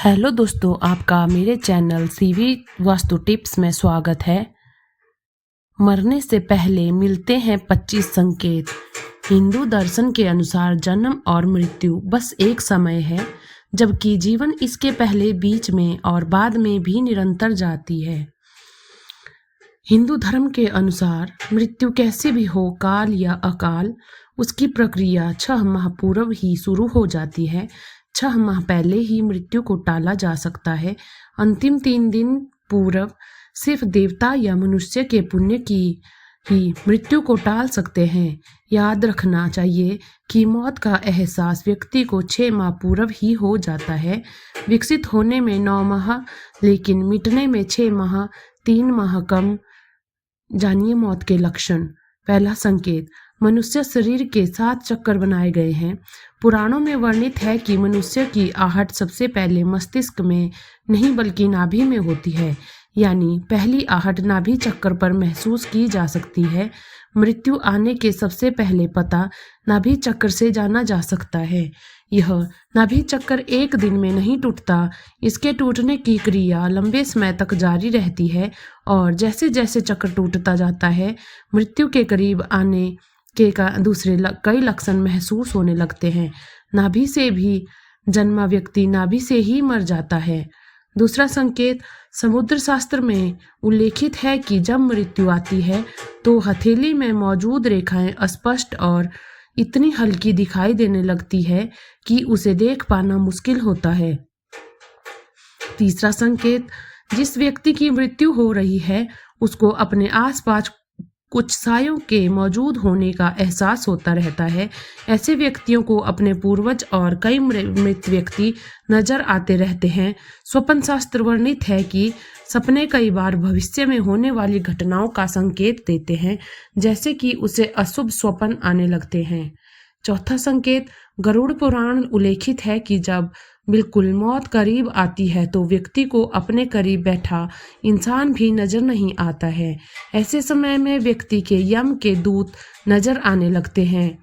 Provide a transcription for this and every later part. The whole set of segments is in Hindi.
हेलो दोस्तों, आपका मेरे चैनल सीवी वास्तु टिप्स में स्वागत है। मरने से पहले मिलते हैं 25 संकेत। हिंदू दर्शन के अनुसार जन्म और मृत्यु बस एक समय है, जबकि जीवन इसके पहले, बीच में और बाद में भी निरंतर जाती है। हिंदू धर्म के अनुसार मृत्यु कैसे भी हो, काल या अकाल, उसकी प्रक्रिया 6 माह पूर्व ही शुरू हो जाती है। 6 माह पहले ही मृत्यु को टाला जा सकता है। अंतिम 3 दिन पूर्व सिर्फ देवता या मनुष्य के पुण्य की ही मृत्यु को टाल सकते हैं। याद रखना चाहिए कि मौत का एहसास व्यक्ति को 6 माह पूर्व ही हो जाता है। विकसित होने में 9 माह, लेकिन मिटने में 6 माह, 3 माह कम। जानिए मौत के लक्षण। पहला संकेत, मनुष्य शरीर के 7 चक्कर बनाए गए हैं। पुराणों में वर्णित है कि मनुष्य की आहट सबसे पहले मस्तिष्क में नहीं बल्कि नाभि में होती है, यानी पहली आहट नाभि चक्कर पर महसूस की जा सकती है। मृत्यु आने के सबसे पहले पता नाभि चक्कर से जाना जा सकता है। यह नाभि चक्कर एक दिन में नहीं टूटता, इसके टूटने की क्रिया लंबे समय तक जारी रहती है और जैसे जैसे चक्र टूटता जाता है, मृत्यु के करीब आने के दूसरे कई लक्षण महसूस होने लगते हैं। नाभि से भी जन्मा व्यक्ति नाभि से ही मर जाता है। दूसरा संकेत, समुद्र शास्त्र में उल्लेखित है कि जब मृत्यु आती है तो हथेली में मौजूद रेखाएं अस्पष्ट और इतनी हल्की दिखाई देने लगती है कि उसे देख पाना मुश्किल होता है। तीसरा संकेत, जिस व्यक्ति की मृत्यु हो रही है उसको अपने आसपास कुछ सायों के मौजूद होने का एहसास होता रहता है। ऐसे व्यक्तियों को अपने पूर्वज और कई मृत व्यक्ति नजर आते रहते हैं। स्वप्न शास्त्र वर्णित है कि सपने कई बार भविष्य में होने वाली घटनाओं का संकेत देते हैं, जैसे कि उसे अशुभ स्वप्न आने लगते हैं। चौथा संकेत, गरुड़ पुराण उल्लेखित है कि जब बिल्कुल मौत करीब आती है तो व्यक्ति को अपने करीब बैठा इंसान भी नजर नहीं आता है। ऐसे समय में व्यक्ति के यम के दूत नजर आने लगते हैं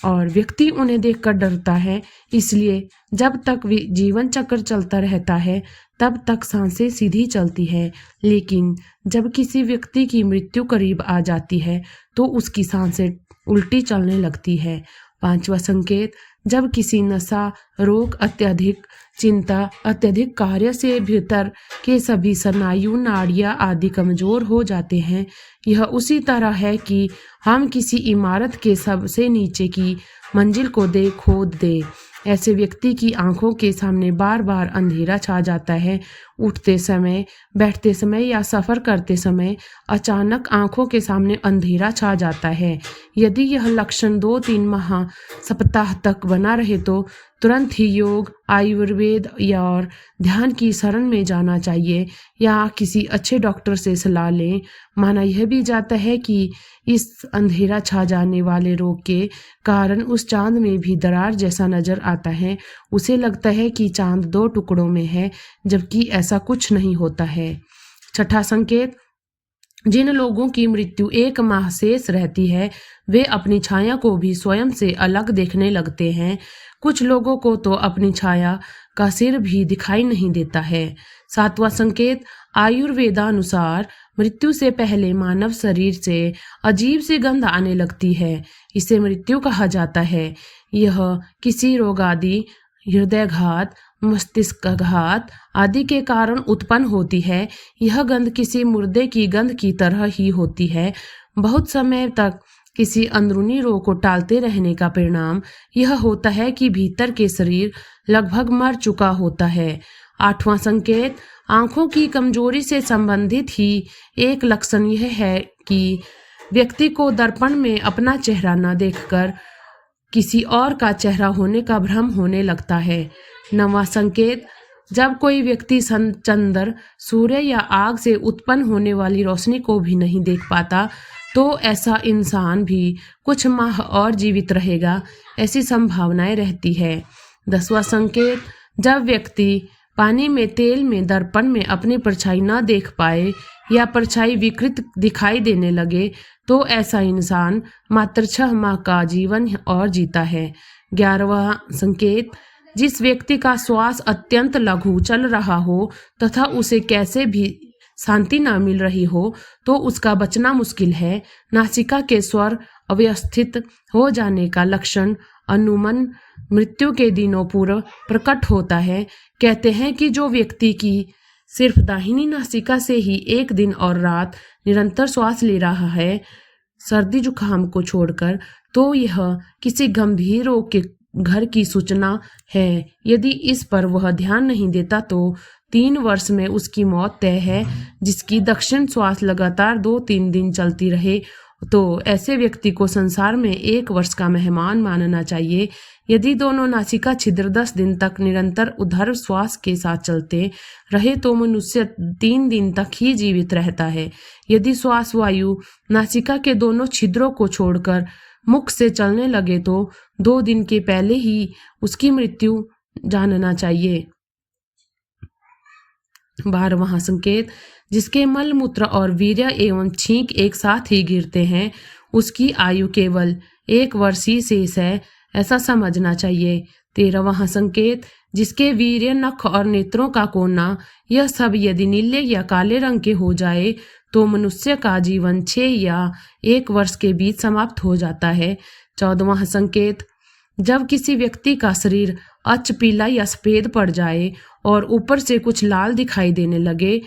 और व्यक्ति उन्हें देखकर डरता है। इसलिए जब तक जीवन चक्र चलता रहता है तब तक सांसें सीधी चलती है, लेकिन जब किसी व्यक्ति की मृत्यु करीब आ जाती है तो उसकी सांसें उल्टी चलने लगती है। पांचवा संकेत, जब किसी नशा, रोग, अत्यधिक चिंता, अत्यधिक कार्य से भीतर के सभी स्नायु, नाड़ियां आदि कमजोर हो जाते हैं। यह उसी तरह है कि हम किसी इमारत के सबसे नीचे की मंजिल को खोद दे। ऐसे व्यक्ति की आंखों के सामने बार बार अंधेरा छा जाता है। उठते समय, बैठते समय या सफर करते समय अचानक आंखों के सामने अंधेरा छा जाता है। यदि यह लक्षण 2-3 माह, सप्ताह तक बना रहे तो तुरंत ही योग, आयुर्वेद या और ध्यान की शरण में जाना चाहिए या किसी अच्छे डॉक्टर से सलाह लें। माना यह भी जाता है कि इस अंधेरा छा जाने वाले रोग के कारण उस चांद में भी दरार जैसा नजर आता है। उसे लगता है कि चांद 2 टुकड़ों में है, जबकि ऐसा कुछ नहीं होता है। छठा संकेत, जिन लोगों की मृत्यु 1 माह शेष रहती है वे अपनी छाया को भी स्वयं से अलग देखने लगते हैं। कुछ लोगों को तो अपनी छाया का सिर भी दिखाई नहीं देता है। 7वां संकेत, आयुर्वेदानुसार मृत्यु से पहले मानव शरीर से अजीब सी गंध आने लगती है। इसे मृत्यु कहा जाता है। यह किसी रोग आदि, हृदयघात, मस्तिष्कघात आदि के कारण उत्पन्न होती है। यह गंध किसी मुर्दे की गंध की तरह ही होती है। बहुत समय तक किसी अंदरूनी रोग को टालते रहने का परिणाम यह होता है कि भीतर के शरीर लगभग मर चुका होता है। 8वां संकेत, आंखों की कमजोरी से संबंधित ही एक लक्षण यह है कि व्यक्ति को दर्पण में अपना चेहरा न देखकर किसी और का चेहरा होने का भ्रम होने लगता है। 9वां संकेत, जब कोई व्यक्ति चंद्र, सूर्य या आग से उत्पन्न होने वाली रोशनी को भी नहीं देख पाता तो ऐसा इंसान भी कुछ माह और जीवित रहेगा। ऐसी संभावनाएं रहती है। 10वां संकेत, जब व्यक्ति पानी में, तेल में, दर्पण में अपनी परछाई न देख पाए या परछाई विकृत दिखाई देने लगे तो ऐसा इंसान मात्र 6 माह का जीवन और जीता है। 11वां संकेत, जिस व्यक्ति का श्वास अत्यंत लघु चल रहा हो तथा उसे कैसे भी शांति न मिल रही हो तो उसका बचना मुश्किल है। नासिका के स्वर अव्यवस्थित हो जाने का लक्षण अनुमन मृत्यु के दिनों पूर्व प्रकट होता है। कहते हैं कि जो व्यक्ति की सिर्फ दाहिनी नासिका से ही एक दिन और रात निरंतर श्वास ले रहा है सर्दी जुकाम को छोड़कर, तो यह किसी गंभीर रोग के घर की सूचना है। यदि इस पर वह ध्यान नहीं देता तो 3 वर्ष में उसकी मौत तय है। जिसकी दक्षिण श्वास लगातार 2-3 दिन चलती रहे तो ऐसे व्यक्ति को संसार में 1 वर्ष का मेहमान मानना चाहिए। यदि दोनों नासिका छिद्र 10 दिन तक निरंतर उदर श्वास के साथ चलते रहे तो मनुष्य 3 दिन तक ही जीवित रहता है। यदि श्वास वायु नासिका के दोनों छिद्रों को छोड़कर मुख से चलने लगे तो 2 दिन के पहले ही उसकी मृत्यु जानना चाहिए। 12वां संकेत, जिसके मल मूत्र और वीर्य एवं छींक एक साथ ही गिरते हैं उसकी आयु केवल 1 वर्ष ही शेष है, ऐसा समझना चाहिए। 13वां संकेत, जिसके वीर्य नख और नेत्रों का कोना यह सब यदि नीले या काले रंग के हो जाए तो मनुष्य का जीवन 6 या 1 वर्ष के बीच समाप्त हो जाता है। 14वां संकेत, जब किसी व्यक्ति का शरीर अच पीला या सफेद पड़ जाए और ऊपर से कुछ लाल दिखाई देने लगे